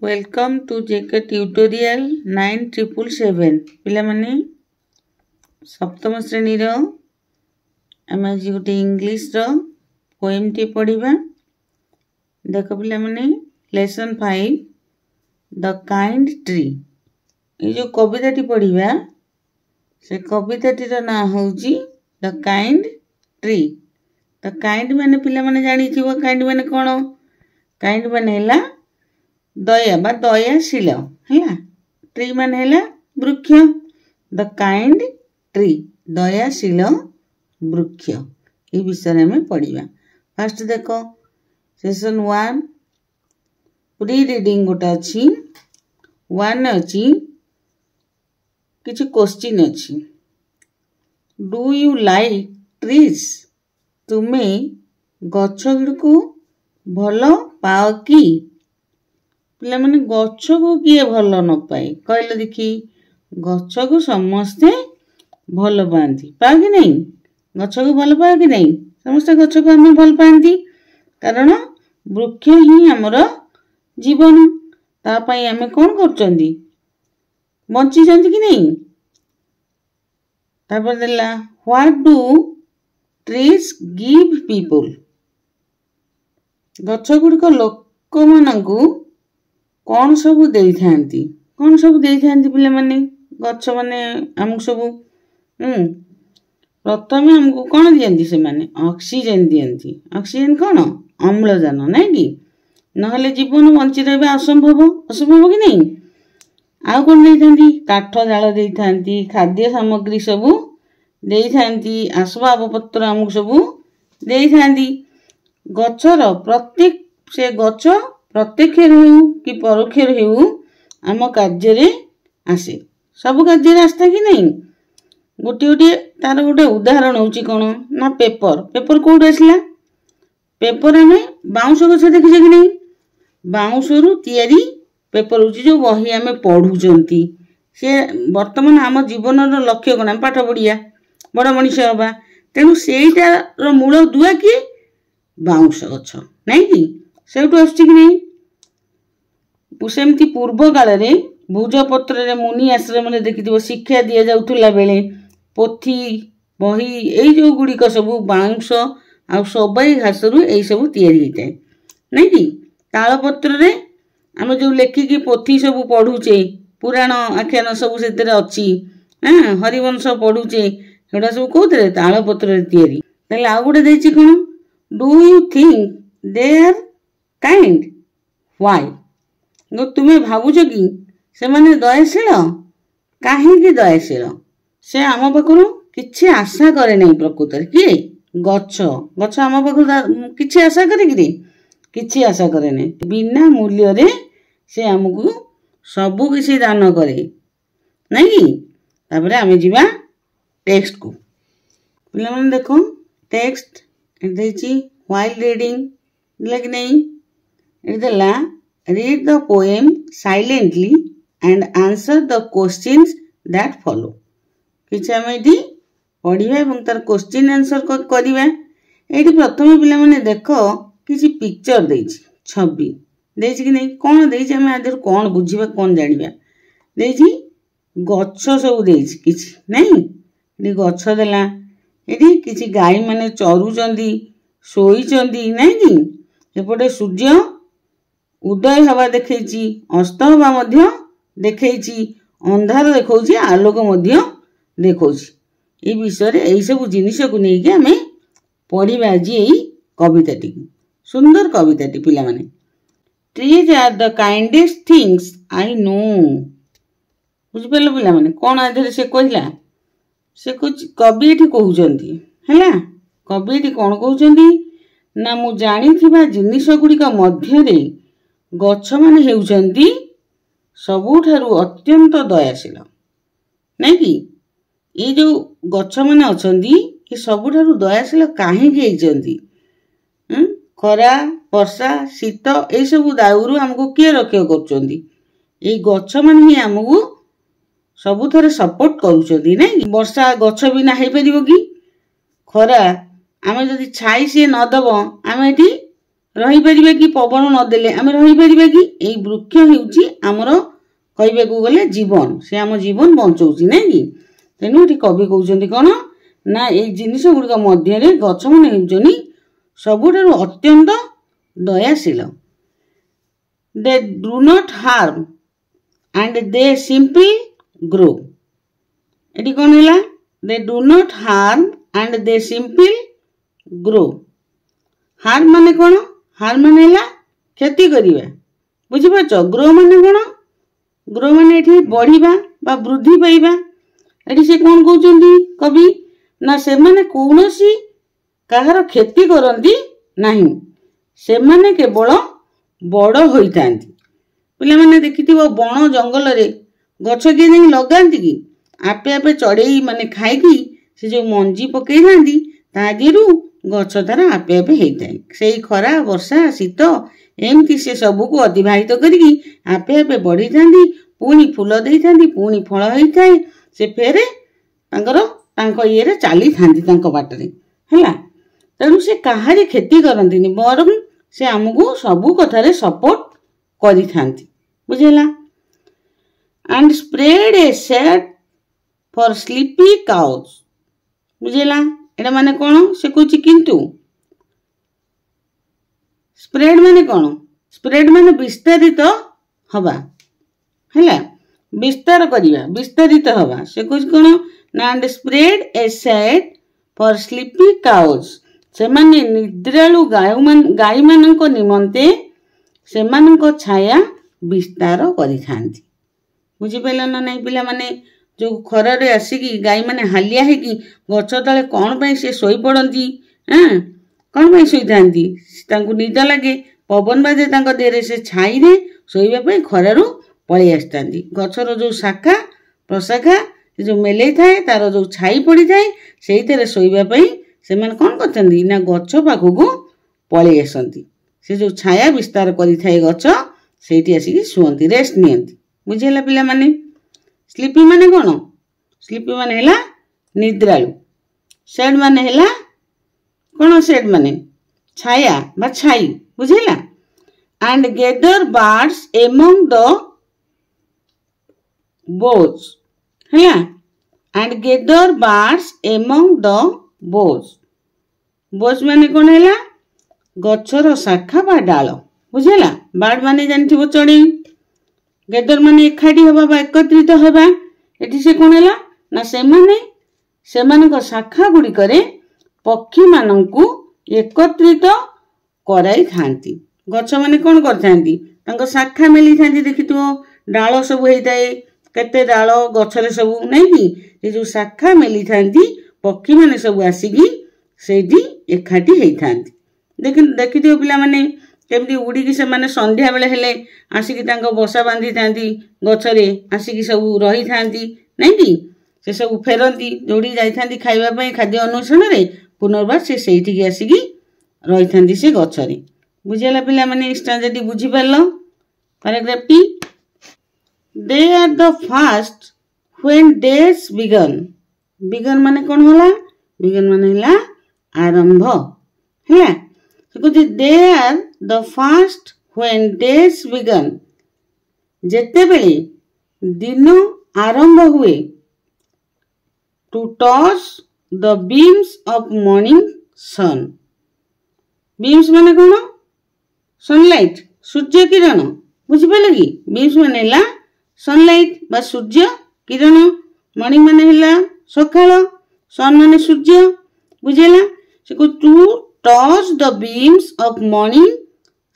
Welcome to JK tutorial 9777 पिला माने सप्तम श्रेणी रो आम आज गोटे इंग्लिश रो पोएम टी पढ़िबा। देख पिला माने लेसन 5 द काइंड ट्री। ये जो कविता टी पढ़िबा से कविता टी रो ना होउची the kind tree. The kind माने पिला माने जानि थिबो काइंड माने कोन? काइंड माने हला दया बा दयाशील है। ट्री मान है वृक्ष। द काइंड ट्री दयाशील वृक्ष ये विषय में पढ़ा। फास्ट देख सेशन 1 प्री रीडिंग गोटे अच्छी 1 अच्छी किसी क्वेश्चन अच्छी। Do you like trees? तुम्हें गछ गुड़ भल पाओ कि? पिला माने गछ को किए भल न पाए कहले देखी? गछ को समस्ते भल पाती पाओ कि नहीं? गछ को भल पाओ कि नहीं? समस्ते गछ को आम भल पाती कारण वृक्ष ही आमर जीवन। तापाई आम कौन करचंदी बंची कि नहीं? तापर देला what do trees give people? गछ गुड़िक लोक मानकू कौन सब दे थांती? कौन सब दे थांती पिले माने? गछ माने हमको सब प्रथम हमको कौन दियंती? से माने ऑक्सीजन दियंती। ऑक्सीजन कौन? अम्लजान नहीं कि? नहले जीवन बंची रहा असंभव। असंभव कि नहीं? आउ कौन दे थांती? काठ जाल दे थांती, खाद्य सामग्री सब दे थांती, आसबाबपत्र हमको सब दे थांती। गछर प्रत्येक से गछ प्रत्यक्ष हो कि परोक्ष हो आम कार्य आसे। सब कार्य आसता कि नहीं? गोटे गोटे तार गोटे उदाहरण होची कौन ना पेपर। पेपर कौट आसला? पेपर आम बाउंश गछ देखिछे कि नहीं? बाउंश रु तैयारी पेपर होची जो बही आम पढ़ुचंती। से वर्तमान आम जीवन लक्ष्य कौन? पाठ पढ़िया बड़ मनीष हवा। तेणु सेटार मूल दुआ किए? बाउंश गछ नहीं कि? सेठू आसुची कि नहीं? सेमती पूर्व काल रे भुजपत्र मुनि आश्रम में देखि शिक्षा दि जाउथुला बेले पोथी बही एई जो गुड़िक सब बाउंश आ सबाई घास रु एई सब तैयारी होता है नहीं कि? तालपत्र रे आम जो लेखिकी पोथी सब पढ़ुचे पुराण आख्यान सब से अच्छी हरिवंश पढ़ुचे सेटा सब कौन? तालपत्र तैयारी। ताले आ गोटे देछि कोन? Do you think they are kind? Why? तुम्हें भावुच कि से माने दयाशील? कहीं दयाशील? से आम पाखु किसी आशा करे नहीं प्रकृत किए? गछ गछ आम पाखु किसी आशा करे कि? किसी आशा करे नहीं। बिना मूल्य रे से आमको सबू किसी दान करे नहीं कि? तापरे आमे जीवा टेक्स्ट को। पिला माने देखो टेक्स्ट देछि व्हाइल रीडिंग लग नहीं इदला read the poem silently and answer the questions that follow। किछ आमे एठी पढ़िबा एवं तार क्वेश्चन आंसर करिबा। एठी प्रथम पिला माने देखो किछि पिक्चर देछि छवि देछि कि नहीं? कोन देछि आमे आदर कोन बुझिबा कोन जानिबा? देछि गच्छ सब देछि किछि नहीं? एठी गच्छ देला। एठी किछि गाई माने चरुचंदी सोई चंदी नहीं कि? एपटे सूर्य उदय हवा देखैछि, अस्त हवा मध्य देखैछि, अंधार देखौछि, आलोक मध्य देखौछि। ए विषय रे एई सब जिनिस को नै कि हमें पढ़िबा आज एई कविताटी। सुंदर कविताटी पिला माने। Trees are the kindest things I know. बुझ पेलो पिला माने कोन आधर से कहला? से कुछ कवि एठी कहउचंती हैला। कवि एठी कोन कहउचंती ना मु जानि थिबा जिनिस गुडी का मध्य रे गछ माने हेउचंती सबुठारु अत्यंत दयाशील नहीं कि? ये जो गछ माने अछंती ये सबुठारु दयाशील काहे कि हेचंती? खरा वर्षा शीत ए सब दाउरु हमको किए रक्षा करचंती? ये गछ माने ही हमको सबुथरे सपोर्ट करूचंती नहीं कि? वर्षा गछ बिना हे परिबो कि? खरा आमे जदि छाई से न दबो आमे एठी रही परिबा कि पवन नदेले आम रही परिबा कि एई वृक्ष हेउची हमरो कहबाकू गले जीवन से आम जीवन बंचौची नै कि तेणु एठी कवि कहउछन्ती कोन ना एई जिनिस गुड़िक मध्यरे गछ माने हेउछनी सबुठारु अत्यंत दयाशील they do not harm and they simply grow एटी कौन है they do not harm and they simply grow harm माने कौन हार्म माने है क्षति करिबा बुझिपारछ ग्रो माने कौन ग्रो माने एठी बढ़िबा बा वृद्धि पाइबा एठी से कौन कहउछन्ती कवि ना से माने कोनोसी काहार क्षति करंती नाही से माने केवल बड़ होइतांती पिला माने देखिथिबो बण जंगल रे गछ के नहीं लगांती कि आपे आपे चढ़ई माने खाइकी से जो मंजी पकई थांती ता दिरु गछ तार आपे आपे हेइताय सेई खरा वर्षा शीत एमती से सबु को अतिबाहित करिकी आपे आपे बढ़ी थांती पुणी फूल देई थांती पुणी फल हेइताय से फेरे तांको ये रे चाली थांती तांको बाटरे हैला तेणु से काहारी खेती करंतीनी बरम से हमको सबु कथारे सपोर्ट करी थांती बुझेला and spread a shade for sleepy cows बुझेला एटा माने कोन से कुछ किंतु स्प्रेड माने कोन स्प्रेड माने विस्तारित हवा हैला विस्तार करिया विस्तारित हवा से कुछ कोन ना and spread a shade for sleepy cows से माने निद्रालु गाई माननको निमंते से माननको छाया विस्तार करि थांती बुझी पेला ना नहीं पिला माने जो खरा रे आसिकी गाई माने हालिया है कि गछ तले कोन पई से सोई पड़ंती हां कोन पई सोई थांती तांको निद लागे पवन बाजे तांको देरे से छाई रे सोईबा पई खरारु पळी आस्तांती गछर जो शाखा प्रशाखा जो मेले थाए तार जो छाई पड़ी थाए सेइतरे सोईबा पई से मन कोन करथंती ना गछ पाखु पळी आसंती से जो छाया विस्तार करि थाए गछ सेठी आसिकी सुअंती रेस्ट नियंती बुझेला पिला माने स्लीपी माने कोन स्लीपी माने हैला निद्रालु शेड माने हैला कोन शेड माने छाया बा छाई बुझेला and gather birds among the boughs हैला and gather birds among the boughs माने कोन हैला गछर शाखा बा डाल बुझेला बार्ड माने जानथिबो चढ़ई गेदर माने एकाठी हवा बा एकत्रित हवा एठी से कोन हैला ना से माने शाखा गुडी करे पक्षी मानंकु एकत्रित कराई थांती गछ माने कोन करथांती तांको शाखा मेली थांती देखितो डाल सब हेइताए केते डाल गछरे सब नै कि ए जो शाखा मेली थांती पक्षी माने सब आसीकी सेठी एकाठी हेइ थांती देखिथिबो पिला माने केमती उड़ी की से माने संध्या बेले हेले आसिकी तांको बसा बांधी थांती गछरे आसिकी सब रही थांती नै कि से सब फेरंती जोड़ी जाई थांती खाइबा पई खाद्य अन्वेषण रे पुनर्बार से सेठी की आसिकी रही थांती से गछरे बुझेला पिला माने स्टैंडर्ड बुझी परलो पैराग्राफ टी they are the first when days begin माने कोन होला बिगन माने होला आरंभ हैला they are the first when days begin जेते बेले दिन आरंभ हुए to touch the beams of morning sun beams माने कोन सनलाइट सूर्य किरण बुझी पाले कि बीम्स माने ला सनलाइट बा सूर्य किरण मॉर्निंग माने हला सकाळ सन माने सूर्य बुझेला से को to touch the beams of morning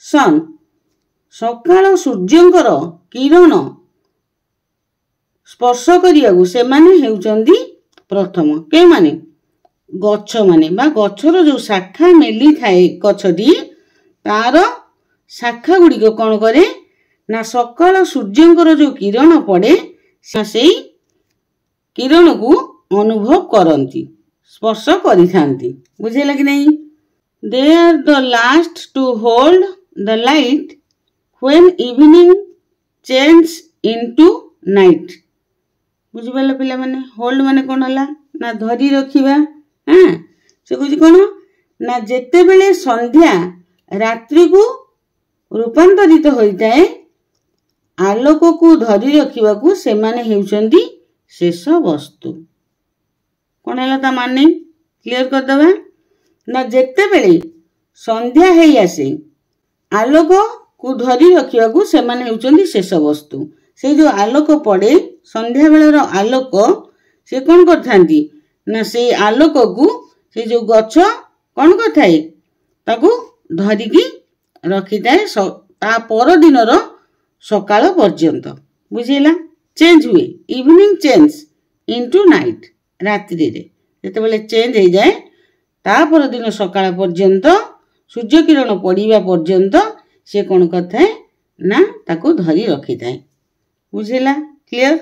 sun सकाळ सूर्यंकर किरण स्पर्श करियागु से माने हेउचंदी प्रथम के माने गछ माने बा गछर जो शाखा मेली थाए गछटी तार शाखा गुडी को कोन करे ना सकाळ सूर्यंकर जो किरण पड़े से किरण को अनुभव करंती स्पर्श करि थांती बुझेला कि नहीं they are the last to hold the light when evening change into night बुझी पाले पिला माने होल्ड माने कोन हला ना धरी रखिबा हां से कुछ कोन ना जेते बेले संध्या रात्रि को रूपांतरित होता है आलोक को धरी रखा से माने हेउचंदी शेष वस्तु। कौन है ता माने क्लियर करदबा ना जेते बेले संध्या है आसे आलोक को धरी रखा से माने हेउचंदी शेष वस्तु। से जो आलोक पड़े संध्या बेलर आलोक से कौन करथांती ना से आलोक को से जो गछ कौन करथाए ताकू धरिकी रखी थाए ता पर दिन सकाळ पर्यंत। बुझेला चेंज हुए इवनिंग चेंज इनटू नाइट रात्रि रे जेतेबेले चेंज हो जाए ता पर दिन सकाळ पर्यंत सूर्य किरण पड़िबा पर्यंत से कौन करथाए ना ताकू धरी रखी थाए। बुझेला clear.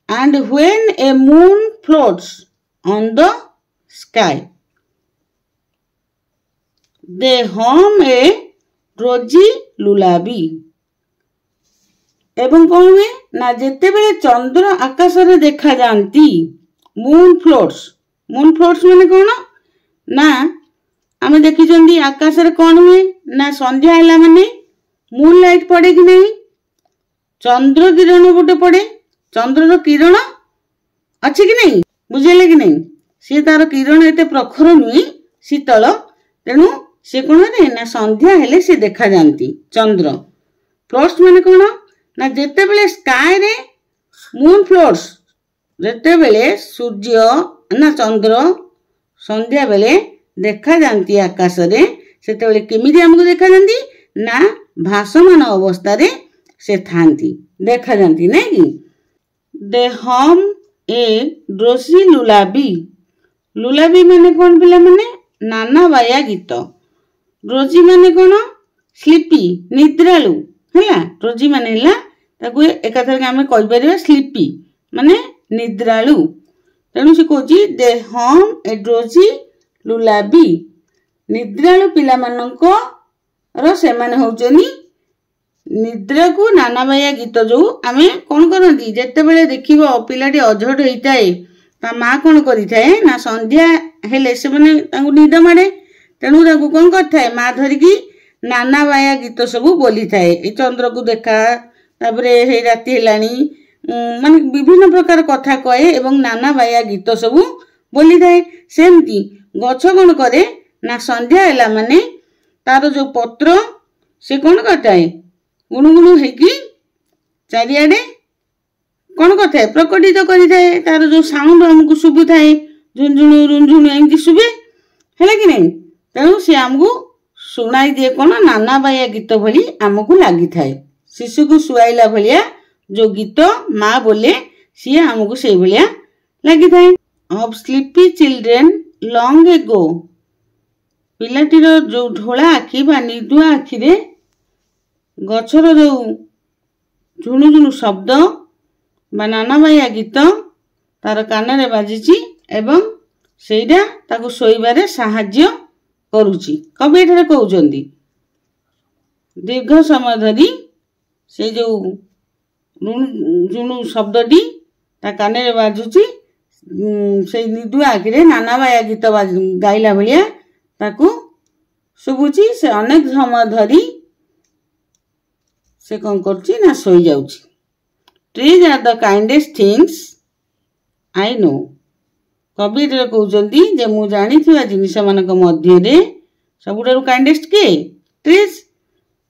And when a moon floats on the sky they hum a रोजी लुलाबी। एवं कौन हुए ना जेते बेले चंद्र आकाश रे देखा जाती मून फ्लोट्स माने कौन ना आमे देखी आकाश रे कौन हुए ना संध्या हैला माने मून लाइट पड़े कि नहीं चंद्र किरण गोटे पड़े चंद्र किरण अच्छी कि नहीं बुझेले कि नहीं सी तार किरण एते प्रखर नुहे शीतल तेणु से कौन है ना संध्या हेले से देखा जाती चंद्र। फ्लोट्स माने कौन ना जेते बेले स्काई रे मून फ्लोट्स जेते बेले सूर्य ना चंद्र संध्या बेले देखा जाती आकाश रे सेते बेले केमिति हमको देखा जाती ना भासमान अवस्था रे से थांती देखा जाती नहीं कि दे हम ए ड्रोसी लुलाबी। लुलाबी माने कौन पिला माने नाना बाया गीत। ड्रोजी माने कौन स्लीपी निद्रालु है ड्रोजी माने हला ताकू एकाथर के आमे कहि परिबा स्लीपी माने निद्रालु तेणु से कहूची दे हम ए ड्रोजी लुलाबी निद्रालु पिला माननको रो से माने होचनी निद्रा को नाना बाया गीत जो आमे कौन करती जेते बेले देखिबो पिलाटी अझट होइताए ता माँ कौन करिथाए ना संध्या हेले से माने तांगु निद मारे तेणु तांगु कौन करथाए माँ धरिकी नाना बाया गीत सब बोली थाए ए चंद्र को देखा तापरे हे राति हेलानी माने विभिन्न प्रकार कथा कहे एवं नाना बाया गीत सब बोली थाए। सेमती गछ कौन करे ना संध्या हेला माने तार जो पत्र से कौन करथाए गुणुगुणु हेकी चारियाडे कौन करथाए प्रकटित करिथाए तार जो साउंड हमको शुभु थाए झुंझुणु रुंझुणु एमती शुभे है कि नहीं तेणु से आमको शुणाई दिए कौन नाना बाया गीत भली आमको लगी थाए शिशु को शुआइला भलिया जो गीत माँ बोले सी आमको से भलिया लगी थाए। Of sleepy children long ago पिलाटीर जो ढोला आखि बा निदुआ आखि रे गछर जो झुणु झुणु शब्द बा नाना बाया गीत तार कान रे बाजिची एवं सेटा ताको सोइबारे साहाय्य करूची। कवि एठारे कहउचंदी दीर्घ समय धरी से जो झुणु शब्दटी ता कान रे बाजुची से निदुआ आखि रे नाना बाया गीत गाइला भलिया ताको शुभुची से अनेक समय धरी से कौन करची ना सोई जाउची। Trees are the kindest things I know. कवि कहउचंदी जे मु जानिथिबा जिनिस मानक मध्य रे सबुडारु काइंडेस्ट के ट्रीज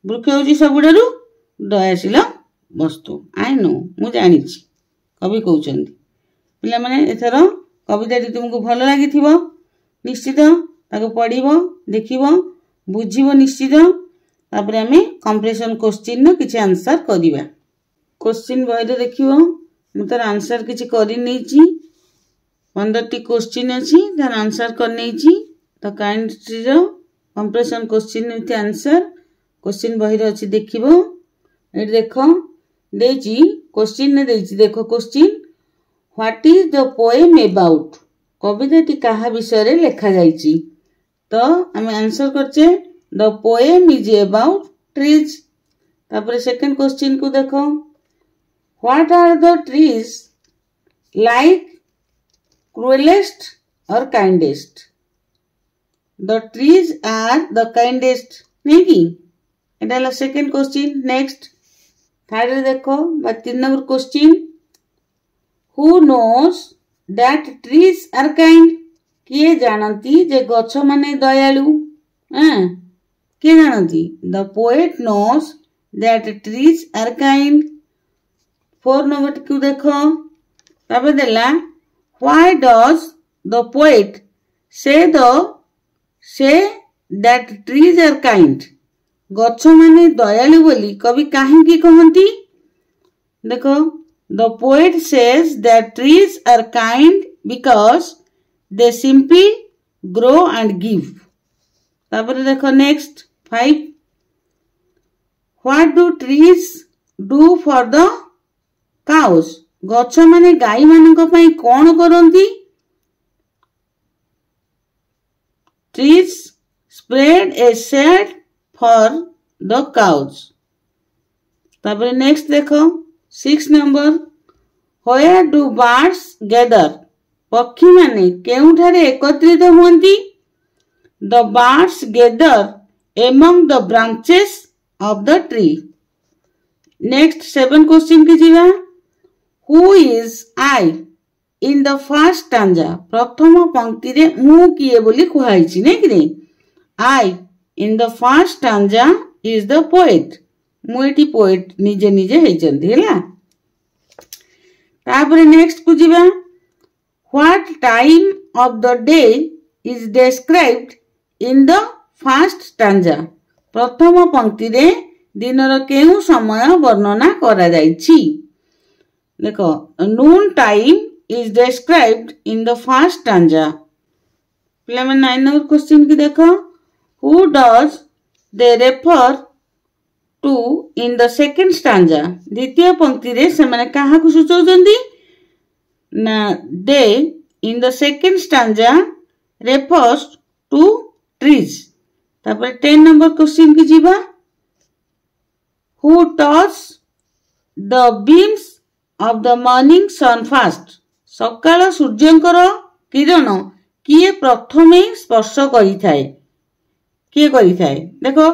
वृक्ष होची सबुडारु दयाशील वस्तु आई नो मु जानिछि कवि कहउचंदी। पिला माने एथर कविताटी तुमको भल लागिथिबो निश्चित ताको पढिबो देखिबो बुझिबो निश्चित तापर आमे कंप्रेशन क्वेश्चन किछि आंसर करिबा। क्वेश्चन बही देखिबो मु तार आंसर किछि करि नैछि 15टी क्वेश्चन अछि तार आंसर कर नैछि तो काइंडली रो comprehension question with answer question बही रो अछि देखिबो एट देखो देछि क्वेश्चन ने देछि देखो question what is the poem about कविताटी काहा विषय रे लेखा जाइछि तो आमे आंसर करछे the poem is about trees. तापर सेकंड क्वेश्चन को देखो what are the trees like cruelest और kindest the trees are the kindest नहीं कि एटा हला सेकंड क्वेश्चन। नेक्स्ट थर्ड रे देखो बा 3 number question who knows that trees are kind किए जानती जे गछ माने दयालु किए जानती the poet knows that trees are kind. 4 number को देखो तबे देला why does the poet say that trees are kind गछ माने दयालु बोली कवि काहेकि कहंती देखो the poet says that trees are kind because they simply grow and give. तापर देखो next 5 what do trees do for the cows गछ माने गाई मानक पई कोन करंती trees spread a shade for the cows. तापर नेक्स्ट देखो 6 number where do birds gather पक्षी माने केउठारे एकत्रित हुंती the birds gather among the branches of the tree. Next 7 question की जीवा who is I in the first stanza प्रथम पंक्ति रे मु किए बोली कुहाइछि नै कि I in the first stanza is the poet मु एटी पोएट निजे निजे हेचंती हैला। तापर नेक्स्ट को जीवा what time of the day is described in the first stanza प्रथम पंक्ति रे दिनर केउ समय वर्णना करा जाइछि देखो नून time is described in the first stanza। पिला में 9 नंबर क्वेश्चन की देखो who does they refer to in the second stanza द्वितीय पंक्ति रे से माने काहा को सूचौजंदी ना they in the second stanza refers to trees। तापर 10 नंबर क्वेश्चन की जीवा who touch the beams of the morning sun first सकाळ सूर्यंकर किरण किए प्रथमे स्पर्श करी थाए किए करी थाए देखो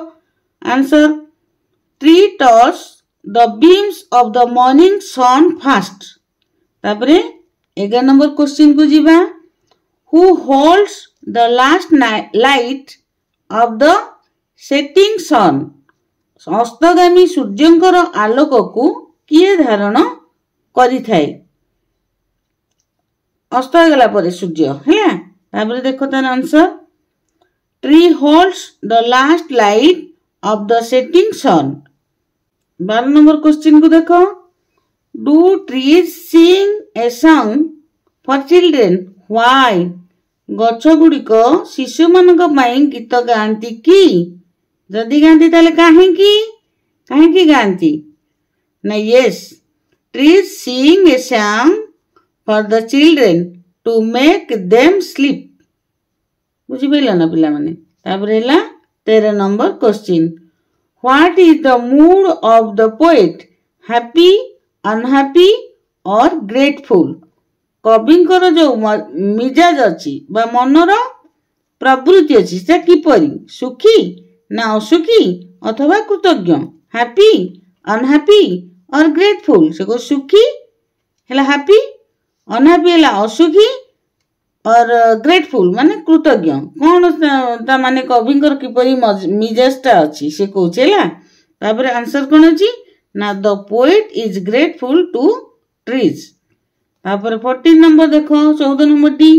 answer tree touch the beams of the morning sun first. तापरे 11 नंबर क्वेश्चन को जीवा who holds the last light of the setting sun अस्तगामी सूर्यंकर आलोक को किए धारण करी थाए अस्त गला परे सूर्य है तापर देखो तार answer tree holds the last light of the setting sun. 12 number question को देखो do trees sing a song for children why गछ गुड़िक शिशु मानक पई गीत गांती की जदी गांती ताले काहेकि गांती ना yes trees sing a song for the children to make them sleep बुझी बेला ना पिला माने तापर हैला 13 number question what is the mood off the poet happy unhappy और ग्रेटफुल कविंकर जो मिजाज अछि बा मनर प्रवृत्ति अछि से किपरि सुखी ना असुखी अथवा कृतज्ञ हैप्पी अनहैप्पी और ग्रेटफुल से को सुखी हैला हैप्पी अनहैप्पी है असुखी और ग्रेटफुल माने कृतज्ञ कौन ता माने कविंकर किपरि मिजाजटा अछि से कहूचेला तापर आंसर कोन अछि ना the poet is grateful to trees. तापर 14 नंबर देखो 14 नंबर डी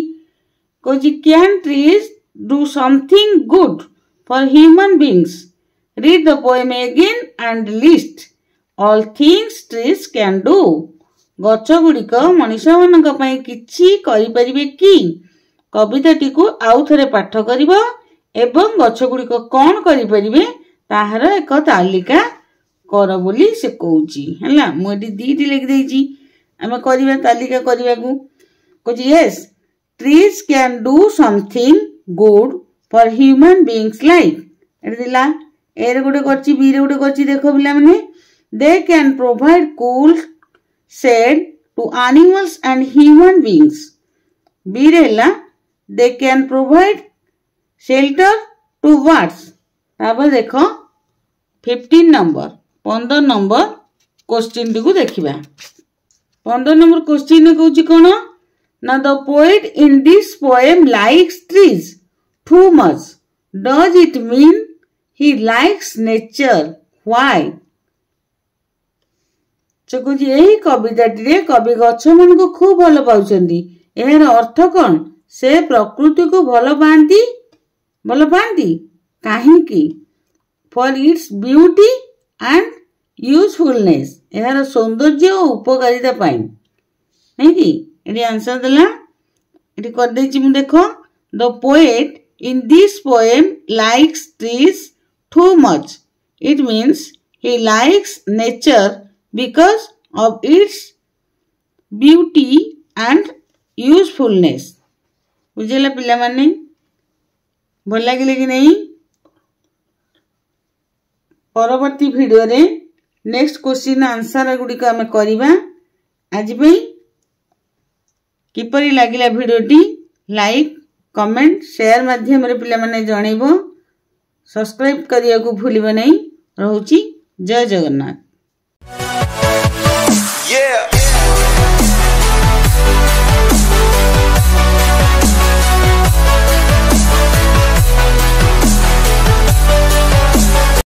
कोजी can trees do something good for human beings read the poem again and list all things trees can do गछ गुड़िक मनीष मानक पई किछि करि परिबे कि कविताटी को आउ थरे पाठ करिवो एवं गछ गुड़िक कोन करि परिबे ताहार एक तालिका कर बोली से कहूची हैला मु एटी दीटी लिख देइची हमें करिबा तालिका करिबा को कहूची yes trees can do something good for human beings life एटी दिला ए रे गुटे करची बी रे गुटे करची देखो बिला माने they can provide cool shade to animals and human beings बी रे ला they can provide shelter towards तापर देख 15 नंबर 15 नंबर क्वेश्चन टी को देखिबा 15 नंबर क्वेश्चन कहूची कोन ना the poet in this poem likes trees too much does it mean he likes nature why कहूँ यही कविता कवि गछ मन को खूब भल पाउछंदी यार अर्थ कौन से प्रकृति को भल पाती कहीं for its beauty and usefulness यार सौंदर्य और उपकारिता पाई नहीं कि ये आंसर देला ये कर देछि मु देखो the poet in this poem likes trees too much it means he likes nature because of its beauty and usefulness बुझेला पिला माने भल लागिले कि नहीं परवर्ती वीडियो रे नेक्स्ट क्वेश्चन आंसर गुडी को हमें करिबा आज पई किपरि लागिला वीडियोटी लाइक कमेंट शेयर माध्यम रे पिला माने जणैबो सब्सक्राइब करिया को भूलिबो नहीं रहउची जय जगन्नाथ Yeah.